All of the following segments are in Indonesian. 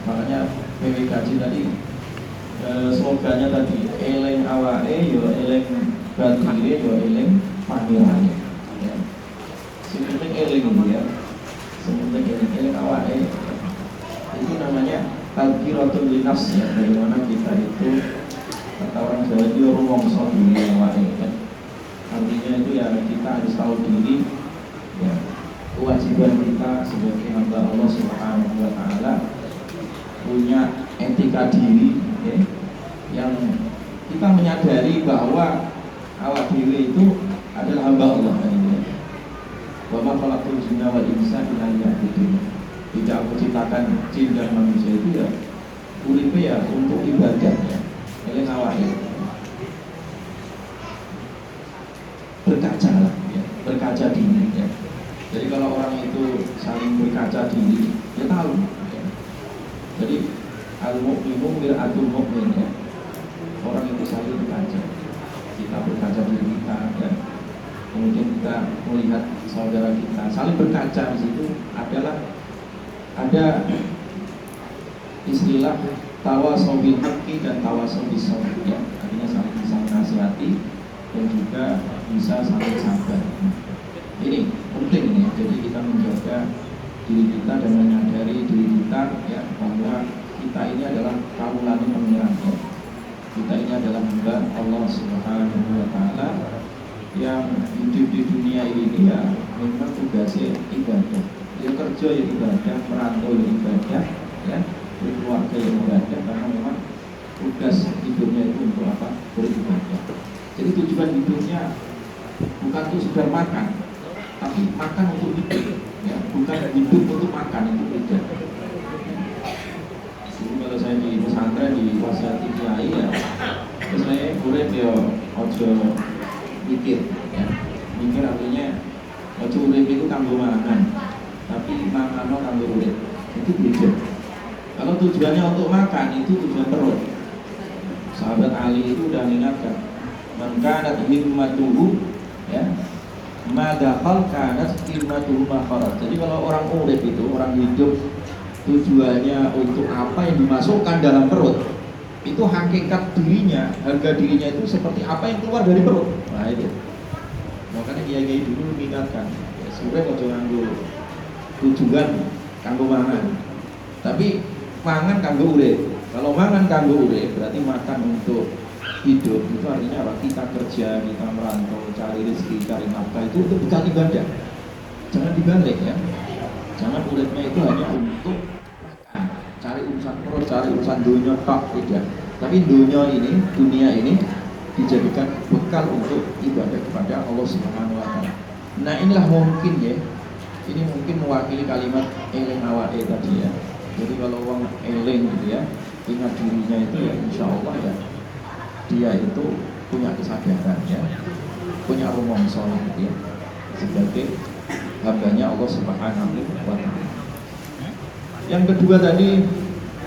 Makanya PWKJ tadi slogannya tadi eling awake yo eling batire yo eling pangirane ya. Sing penting eling ya. Sing penting eling awake. Itu namanya tadzkiratul linafs ya, bagaimana kita itu kata orang Jawa itu rumongso diri awake kan. Artinya itu ya kita harus tahu diri ya, kewajiban kita sebagai hamba Allah Subhanahu wa taala punya etika diri ya, yang kita menyadari bahwa awak diri itu adalah hamba Allah kan ini. Wa ma khalaqtul jinna wal insa illa liya'budun. Tidak aku ciptakan jin dan manusia itu ya uripe ya untuk ibadah ya. Ini awake. Berkaca lah ya, berkaca diri ya. Jadi kalau orang itu saling berkaca diri, dia tahu ya. Jadi al-mu'minu mir'atul mu'min ya. Orang itu saling berkaca. Kita berkaca diri kita ya. Kemudian kita melihat saudara kita, saling berkaca di situ adalah ada istilah tawasau bil haqqi dan tawasau bis sabr ya. Artinya saling bisa menasihati dan juga bisa saling sabar. Ini penting ini ya. Jadi kita menjaga diri kita dan menyadari diri kita ya, bahwa kita ini adalah kaulan pangeran ya. Kita ini adalah hamba Allah Subhanahu wa taala yang hidup di dunia ini ya memang tugasnya ibadah. Dia kerja ya ibadah, merantau ya ibadah ya, berkeluarga ya ibadah, karena memang tugas hidupnya itu untuk apa? Beribadah. Jadi tujuan hidupnya bukan untuk sekedar makan, tapi makan untuk hidup ya, bukan hidup untuk makan, itu beda. Jadi kalau saya di pesantren di wasiyati kiai ya, terus saya urip ya ojo mikir ya. Mikir artinya ojo urip itu kanggo mangan, tapi mangano kanggo urip. Itu beda. Kalau tujuannya untuk makan itu tujuan perut. Sahabat Ali itu udah mengingatkan, man kanat himmatuhu ya, madaqal kanat himmatuhu makharat. Jadi kalau orang urip itu, orang hidup tujuannya untuk apa yang dimasukkan dalam perut, itu hakikat dirinya, harga dirinya itu seperti apa yang keluar dari perut. Nah itu. Makanya kiai dulu mengingatkan, ya, sebenarnya ojo nganggo tujuan kanggo mangan, tapi mangan kanggo urip. Kalau mangan kanggo urip berarti makan untuk hidup. Itu artinya apa? Kita kerja, kita merantau, cari rezeki, cari nafkah itu untuk bukan ibadah. Jangan dibalik ya. Jangan uripnya itu hanya untuk makan, cari urusan perut, cari urusan dunia tak tidak. Tapi dunia ini dijadikan bekal untuk ibadah kepada Allah Subhanahu wa taala. Nah, inilah mungkin ya. Ini mungkin mewakili kalimat eling awake tadi ya. Jadi kalau orang eling gitu ya, ingat dirinya itu ya insya Allah ya, dia itu punya kesadaran ya, punya rumongso gitu ya, sebagai hambanya Allah Subhanahu wa taala. Yang kedua tadi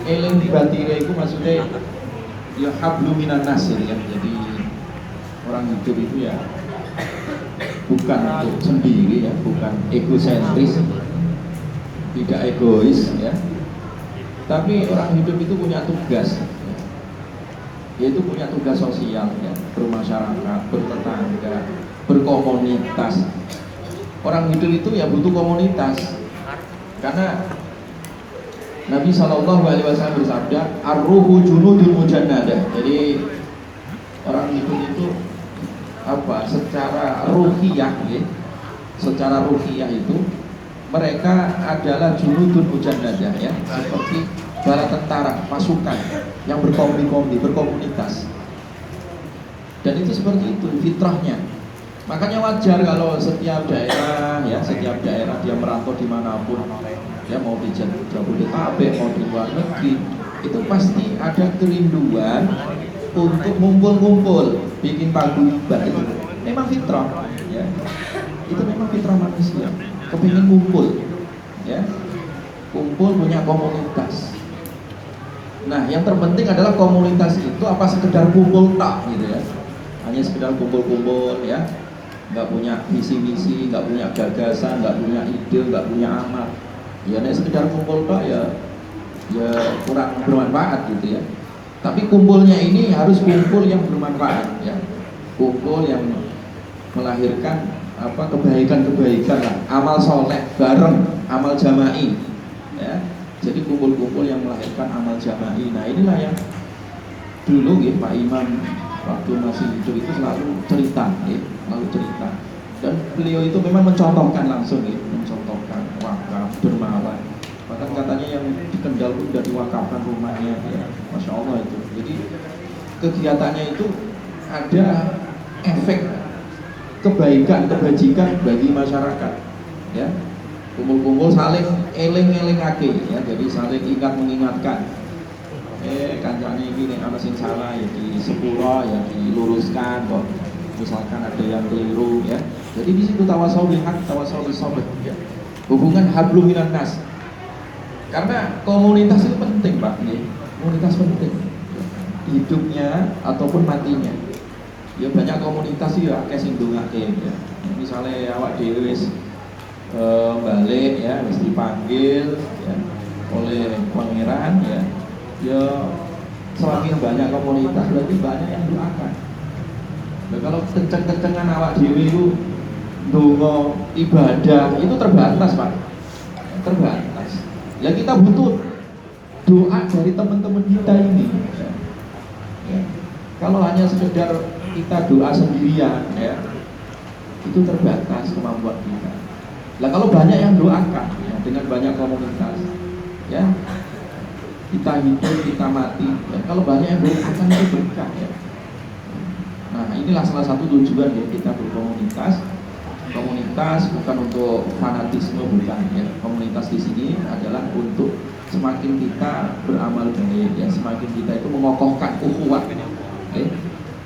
eling batire itu maksudnya ya hablu minan nasir ya. Jadi orang hidup itu ya bukan untuk sendiri ya, bukan egosentris, tidak egois ya. Tapi orang hidup itu punya tugas ya. Yaitu punya tugas sosial ya, bermasyarakat, bertetangga, berkomunitas. Orang hidup itu ya butuh komunitas. Karena Nabi SAW bersabda, ar-ruhu junudul mujannadah. Jadi orang hidup itu apa? Secara ruhiyah ya, secara ruhiyah itu mereka adalah junudul mujannadah ya, seperti bala tentara, pasukan yang berkombi-kombi, berkomunitas. Dan itu seperti itu fitrahnya. Makanya wajar kalau setiap daerah ya, setiap daerah dia merantau dimanapun, ya mau di Jabodetabek, mau di luar negeri, itu pasti ada kerinduan untuk ngumpul-ngumpul, bikin paguyuban itu. Memang fitrah, ya. Itu memang fitrah manusia. Kepingin ngumpul, ya, kumpul punya komunitas. Nah, yang terpenting adalah komunitas itu apa sekedar kumpul tak, gitu ya. Hanya sekedar kumpul-kumpul, ya. Nggak punya visi misi, nggak punya gagasan, nggak punya ide, nggak punya amal. Ya, nek sekedar kumpul tak ya ya kurang bermanfaat gitu ya. Tapi kumpulnya ini harus kumpul yang bermanfaat ya, kumpul yang melahirkan kebaikan-kebaikan lah, amal soleh bareng, amal jama'i ya. Jadi kumpul-kumpul yang melahirkan amal jama'i. Nah inilah yang dulu ya Pak Imam waktu masih hidup itu selalu cerita ya, selalu cerita. Dan beliau itu memang mencontohkan langsung ya, mencontohkan wakaf, dermawan. Bahkan katanya yang di Kendal itu sudah diwakafkan rumahnya ya, Masya Allah itu. Jadi kegiatannya itu ada efek kebaikan, kebajikan bagi masyarakat ya. Kumpul-kumpul saling eling-elingake ya, jadi saling ingat mengingatkan. Kancane iki nek ana sing salah ya di sepuro ya diluruskan kok. Misalkan ada yang keliru ya. Jadi di situ tawasau bil haq, tawasau bis sabr ya. Hubungan hablum minan nas. Karena komunitas itu penting, Pak, ya. Komunitas penting. Hidupnya ataupun matinya. Ya banyak komunitas ya akeh sing ndongake ya. Misalnya awak dhewe wis balik ya, wis dipanggil ya oleh pangeran ya. Ya semakin banyak komunitas berarti banyak yang doakan. Nah, kalau kenceng-kencengan awak dhewe itu ndonga ibadah itu terbatas, Pak. Terbatas. Ya kita butuh doa dari teman-teman kita ini. Ya. Kalau hanya sekedar kita doa sendirian ya, itu terbatas kemampuan kita. Nah kalau banyak yang doakan ya, dengan banyak komunitas ya, kita hidup, kita mati ya, kalau banyak yang doakan itu berkah ya. Nah inilah salah satu tujuan ya kita berkomunitas. Komunitas bukan untuk fanatisme, bukan ya. Komunitas di sini adalah untuk semakin kita beramal baik ya, semakin kita itu mengokohkan ukhuwah okay?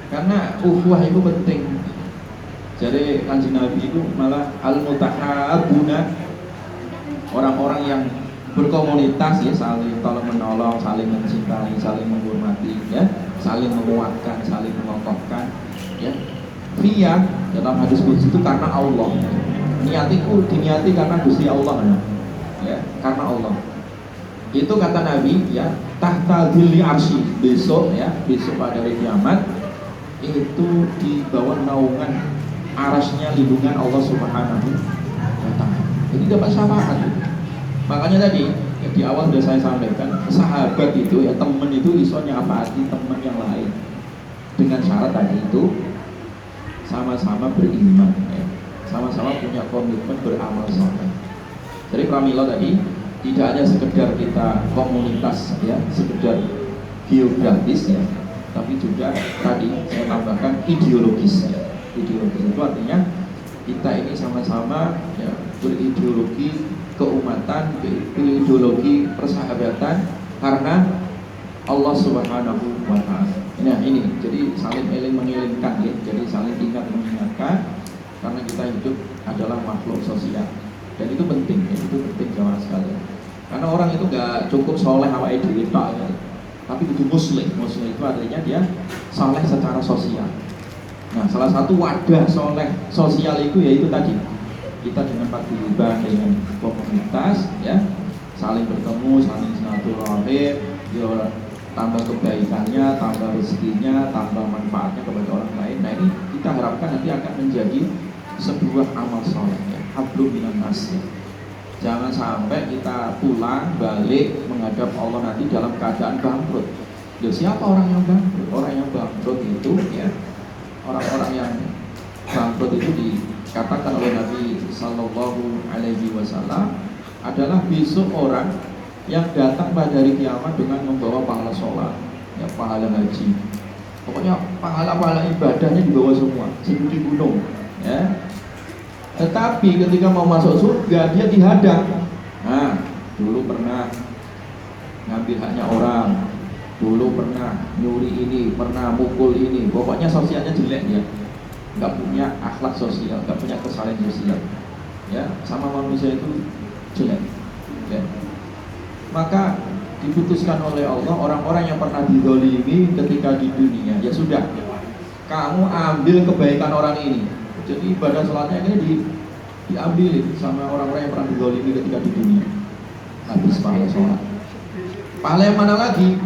Karena ukhuwah itu penting. Jadi Kanjeng Nabi itu malah al-mutahabuna, orang-orang yang berkomunitas ya, saling tolong menolong, saling mencintai, saling menghormati ya, saling menguatkan, saling mengokohkan ya. Via dalam hadis qudsi itu karena Allah. Niatiku diniati karena Gusti Allah ya, karena Allah. Itu kata Nabi ya, tahta dhilli arsy, besok ya, besok pada hari kiamat itu di bawah naungan arasnya lindungan Allah Subhanahu wa taala. Jadi dapat syafaat. Makanya tadi ya, di awal sudah saya sampaikan, sahabat itu ya, teman itu iso nyafaati teman yang lain dengan syarat tadi itu sama-sama beriman ya, sama-sama punya komitmen beramal saleh. Jadi pramila tadi tidak hanya sekedar kita komunitas ya, sekedar geografis ya, tapi juga tadi saya tambahkan ideologis ya. Ideologis itu artinya kita ini sama-sama ya, berideologi keumatan, berideologi persahabatan karena Allah Subhanahu wa taala. Nah ini, jadi saling eling mengilingkan ya, jadi saling ingat mengingatkan karena kita hidup adalah makhluk sosial dan itu penting ya, itu penting jamaah sekalian. Karena orang itu gak cukup soleh awake dhewe tok ya, tapi itu muslim. Muslim itu artinya dia soleh secara sosial. Nah salah satu wadah soleh sosial itu yaitu tadi kita dengan paguyuban, dengan komunitas ya, saling bertemu, saling silaturahim ya, tambah kebaikannya, tambah rezekinya, tambah manfaatnya kepada orang lain. Nah ini kita harapkan nanti akan menjadi sebuah amal soleh ya, hablum minan nas ya. Jangan sampai kita pulang balik menghadap Allah nanti dalam keadaan bangkrut. Ya siapa orang yang bangkrut? Orang yang bangkrut itu ya, orang-orang yang bangkrut itu dikatakan oleh Nabi Sallallahu Alaihi Wasallam adalah besok orang yang datang pada hari kiamat dengan membawa pahala sholat, ya, pahala haji, pokoknya pahala-pahala ibadahnya dibawa semua, seperti gunung, ya. Tetapi ketika mau masuk surga dia dihadang. Nah, dulu pernah ngambil haknya orang, dulu pernah nyuri ini, pernah mukul ini, pokoknya sosialnya jelek ya, nggak punya akhlak sosial, nggak punya kesalahan sosial, ya, sama manusia itu jelek, ya. Maka diputuskan oleh Allah orang-orang yang pernah dizalimi ketika di dunia, ya sudah, kamu ambil kebaikan orang ini. Jadi ibadah sholatnya ini diambil sama orang-orang yang pernah dizalimi ketika di dunia, habis pahala sholat. Pahala yang mana lagi?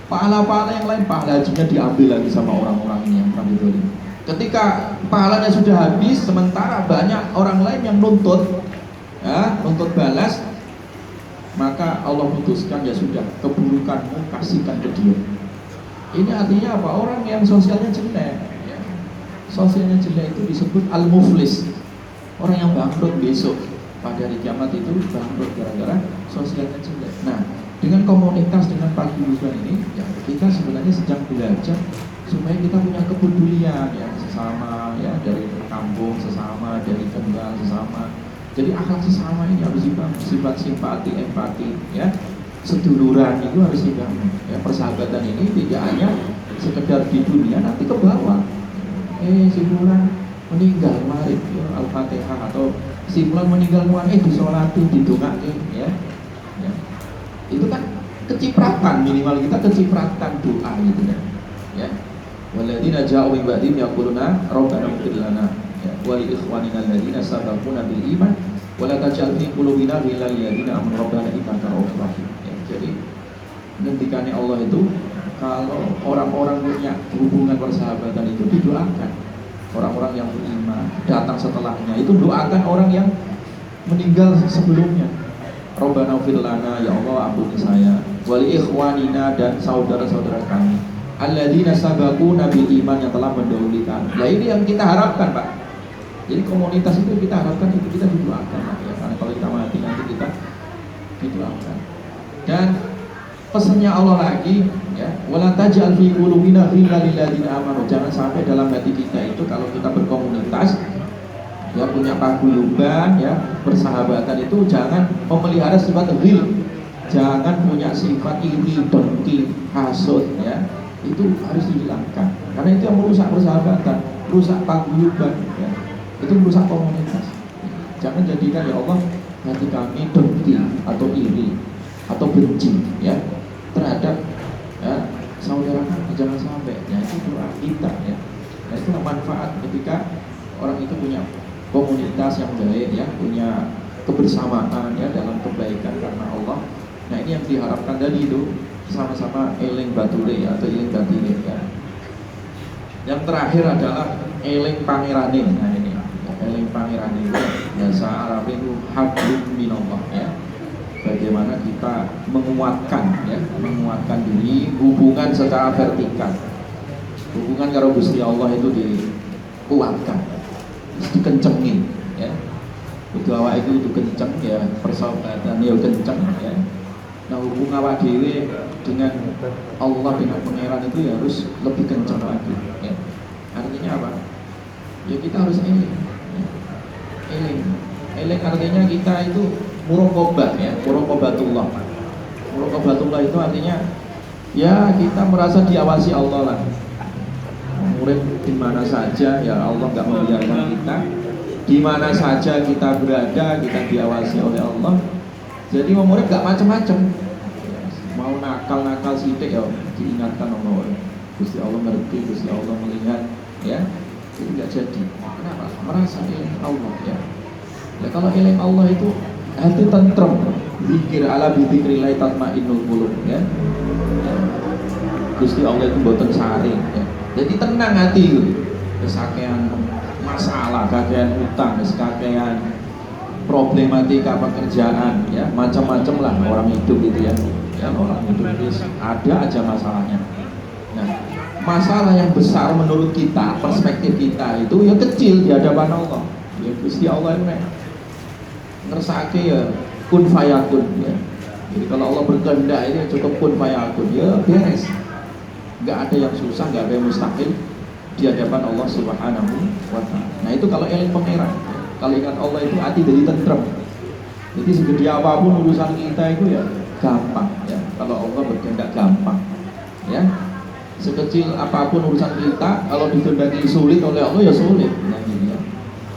Pahala-pahala yang lain, pahala hajinya diambil lagi sama orang-orang ini yang kami dolim. Ketika pahalanya sudah habis, sementara banyak orang lain yang nuntut, ya, nuntut balas, maka Allah putuskan, ya sudah, keburukanmu kasihkan ke dia. Ini artinya apa? Orang yang sosialnya jelek, ya. Sosialnya jelek itu disebut al-muflis, orang yang bangkrut besok pada hari kiamat itu bangkrut gara-gara sosialnya jelek. Nah, dengan komunitas, dengan paguyuban ini, ya, kita sebenarnya sedang belajar supaya kita punya kepedulian, ya, sesama, ya, dari kampung sesama, dari tenggang sesama. Jadi akhlak sesama ini harus dibangun, sifat simpati, empati, ya, seduluran itu harus dibangun. Ya, persahabatan ini tidak hanya sekedar di dunia, nanti ke bawah. Si fulan meninggal kemarin, ya, Al-Fatihah, atau si fulan meninggal kemarin, disolati, didongake, ya. Ya. Itu kan kecipratan, minimal kita kecipratan doa gitu kan. Ya. Walladzina ja'u min ba'dihim yaquluna rabbana ighfir lana wa li ikhwanina alladzina sabaquna bil iman wa la taj'al fi qulubina ghillan lil ladzina amanu rabbana innaka ra'ufur rahim. Ya, jadi ngendikane Allah itu kalau orang-orang punya hubungan persahabatan itu didoakan. Orang-orang yang beriman datang setelahnya itu doakan orang yang meninggal sebelumnya. Rabbana ighfir lana, ya Allah ampuni saya, wa li ikhwanina, dan saudara-saudara kami, alladzina sabaquna bil iman, yang telah mendahului kami. Nah, ini yang kita harapkan, Pak. Jadi komunitas itu kita harapkan itu kita didoakan, Pak, ya. Karena kalau kita mati nanti kita didoakan. Dan pesannya Allah lagi, ya, wala taj'al fi qulubina ghillan lil ladzina amanu. Jangan sampai dalam hati kita itu kalau kita berkomunitas, ya, punya paguyuban, ya, persahabatan itu jangan memelihara sifat ghil. Jangan punya sifat iri, dengki, hasud, ya. Itu harus dihilangkan. Karena itu yang merusak persahabatan, merusak paguyuban, ya. Itu merusak komunitas. Jangan jadikan, ya Allah, hati kami dengki atau iri atau benci, ya, terhadap, ya, saudara kami. Jangan sampai, ya, itu doa kita, ya. Nah, itulah manfaat ketika orang itu punya komunitas yang baik, ya, punya kebersamaan, ya, dalam kebaikan karena Allah. Nah, ini yang diharapkan tadi itu sama-sama eling bature, ya, atau eling batine, ya. Yang terakhir adalah eling pangerane. Nah, ini eling pangerane itu bahasa Arab itu hablum minallah, ya. Bagaimana kita menguatkan, ya, menguatkan diri, hubungan secara vertikal. Hubungan karo Gusti Allah itu dikuatkan, dikencengin, ya. Kudu awak itu kenceng, ya, persahabatan ya kenceng, ya. Nah, hubungan awak dhewe dengan Allah, dengan Pangeran itu ya harus lebih kenceng lagi, ya. Artinya apa? Ya kita harus eling, ya. Eling artinya kita itu muraqabah, ya, muraqabatullah. Muraqabatullah itu artinya, ya, kita merasa diawasi Allah lah. Murid di mana saja, ya, Allah nggak membiarkan kita. Di mana saja kita berada, kita diawasi oleh Allah. Jadi murid nggak macam-macam. Mau nakal sidik, ya, diingatkan Allah. Gusti Allah ngerti, Gusti Allah melihat, ya. Itu nggak jadi. Kenapa? Merasa eling Allah, ya. Ya, kalau eling Allah itu hati tentrem. Zikir ala bidzikrillah tatmainnul qulub, ya. Gusti Allah itu mboten saring, ya. Jadi tenang hati itu. Kesakean masalah, kakean utang, kakean problematika pekerjaan, ya, macam-macam lah orang hidup itu, ya. Ya, orang hidup itu ada aja masalahnya. Nah, masalah yang besar menurut kita, perspektif kita itu ya kecil di hadapan Allah. Ya, Gusti Allah itu ngersake, ya, kun fayakun, ya. Jadi kalau Allah berkehendak ini cukup kun fayakun, ya beres. Nggak ada yang susah, nggak ada yang mustahil di hadapan Allah Subhanahu wa ta'ala. Nah, itu kalau eling Pangeran. Kalau ingat Allah itu hati jadi tentrem. Jadi segede apapun urusan kita itu ya gampang, ya. Kalau Allah berkehendak gampang, ya. Sekecil apapun urusan kita, kalau dikehendaki sulit oleh Allah ya sulit. Nah, ini, ya.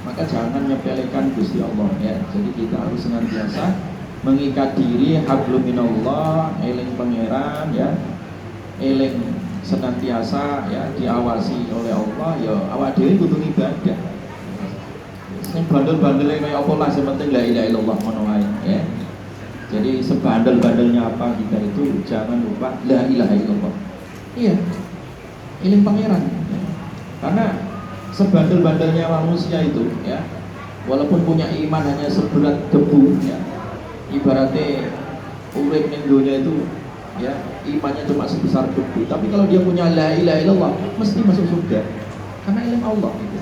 Maka jangan nyepelekan Gusti Allah, ya. Jadi kita harus senantiasa mengikat diri, hablum minallah, eling Pangeran, ya. Eling senantiasa, ya, diawasi oleh Allah, ya awak dhewe kudu ibadah. Sing bandel-bandele kaya apa lah, sing penting la ilaha illallah ngono wae, ya. Jadi sebandel-bandelnya apa kita itu jangan lupa la ilaha illallah. Iya, ini pangeran. Karena sebandel-bandelnya manusia itu ya, walaupun punya iman hanya seberat debu ya, ibaratnya urip ning donya itu ya, imannya cuma sebesar debu, tapi kalau dia punya la ilaha illallah mesti masuk surga karena ilmu Allah gitu.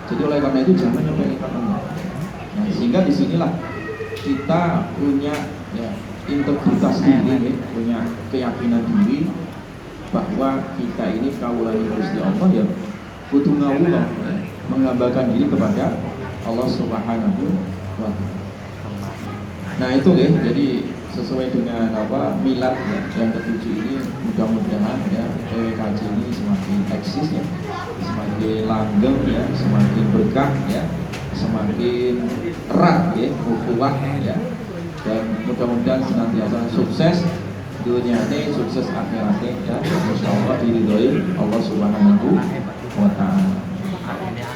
Jadi oleh karena itu jangan nyepelekan Allah. Nah, sehingga disinilah kita punya ya, integritas diri, ya, punya keyakinan diri bahwa kita ini kawulane Gusti Allah ya, butuh ngawula ya, menghambakan diri kepada Allah Subhanahu wa Ta'ala. Nah itu ya, jadi sesuai dengan apa milad ya, yang ketujuh ini mudah-mudahan ya PWKJ ini semakin eksis ya, semakin langgeng ya, semakin berkah ya, semakin erat ya, ukhuwah ya, dan mudah-mudahan senantiasa sukses dunia ini, sukses akhiratnya ya, insyaallah diridhoi Allah Subhanahu wa Ta'ala.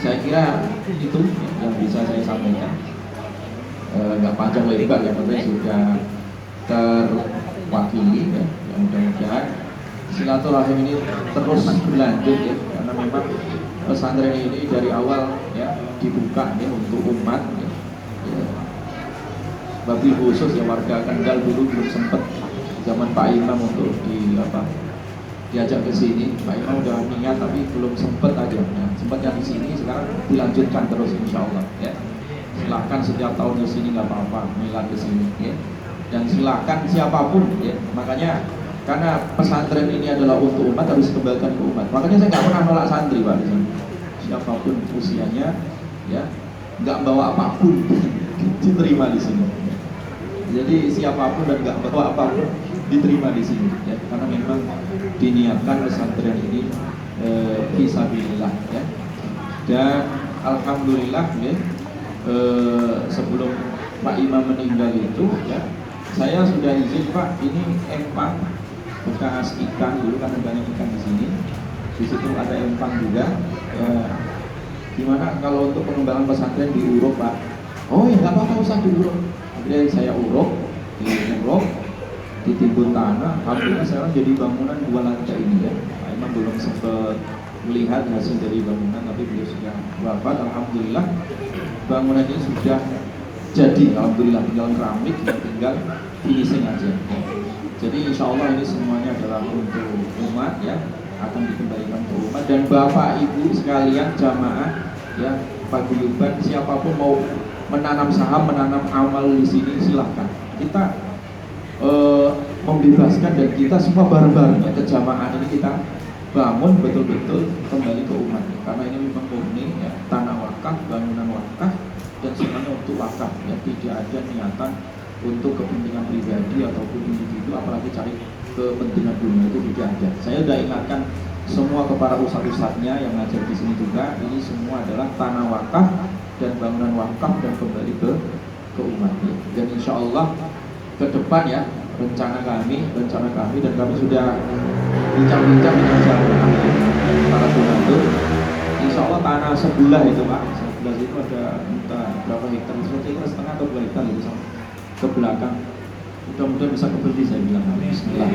Saya kira itu yang bisa saya sampaikan. Nggak panjang lebar ya, tapi sudah terwakili ya, yang mudah-mudahan silaturahim ini terus berlanjut ya, karena memang pesantren ini dari awal ya dibuka ya untuk umat ya. Bagi khusus ya warga Kendal dulu belum sempat zaman Pak Imam untuk diajak ke sini. Pak Imam udah niat tapi belum sempat aja. Nah, sempatnya di sini, sekarang dilanjutkan terus insyaallah ya. Silakan setiap tahun ke sini nggak apa-apa, milad ke sini ya. Dan silakan siapapun ya. Makanya karena pesantren ini adalah untuk umat, harus kembalikan ke umat. Makanya saya nggak pernah nolak santri Pak di sini. Siapapun usianya ya, nggak bawa apapun diterima di sini. Jadi siapapun dan nggak bawa apapun diterima di sini ya, karena memang diniatkan pesantren ini fisabilillah ya. Dan alhamdulillah ya, sebelum Pak Imam meninggal itu ya, saya sudah izin Pak, ini empang bekas ikan dulu kan, banyak ikan di sini. Di situ ada empang juga. Gimana kalau untuk pengembangan pesantren diuruk Pak? Oh ya nggak apa-apa, usah diuruk. Kemudian saya uruk, ditimbun tanah, hampir sekarang jadi bangunan 2 lantai ini ya. Pak Imam belum sempat melihat hasil dari bangunan, tapi beliau sudah wafat. Alhamdulillah bangunan ini sudah jadi, alhamdulillah, tinggal keramik dan tinggal finishing aja. Jadi insya Allah ini semuanya adalah untuk umat ya, akan dikembalikan ke umat. Dan Bapak Ibu sekalian jamaah ya, paguyuban, siapapun mau menanam saham, menanam amal di sini silahkan. Kita membebaskan, dan kita semua bareng-bareng ya, kejamaah ini kita bangun betul-betul kembali ke umat. Karena ini memang murni ya, tanah wakaf, bangunan wakaf, dan semuanya untuk wakaf ya, tidak ada niatan untuk kepentingan pribadi ataupun individu, apalagi cari kepentingan dunia, itu tidak ada. Saya sudah ingatkan semua kepada ustadz-ustadznya yang ngajar di sini juga, ini semua adalah tanah wakaf dan bangunan wakaf dan kembali ke umat ya. Dan insya Allah ke depan ya, rencana kami dan kami sudah bincang-bincang dengan jamaah para donatur. Insya Allah tanah sebelah itu Pak, sebelah itu ada entah berapa hektar, 1,5 hektar atau 2 hektar itu ke belakang. Mudah-mudahan bisa kebeli, saya bilang. Bismillah.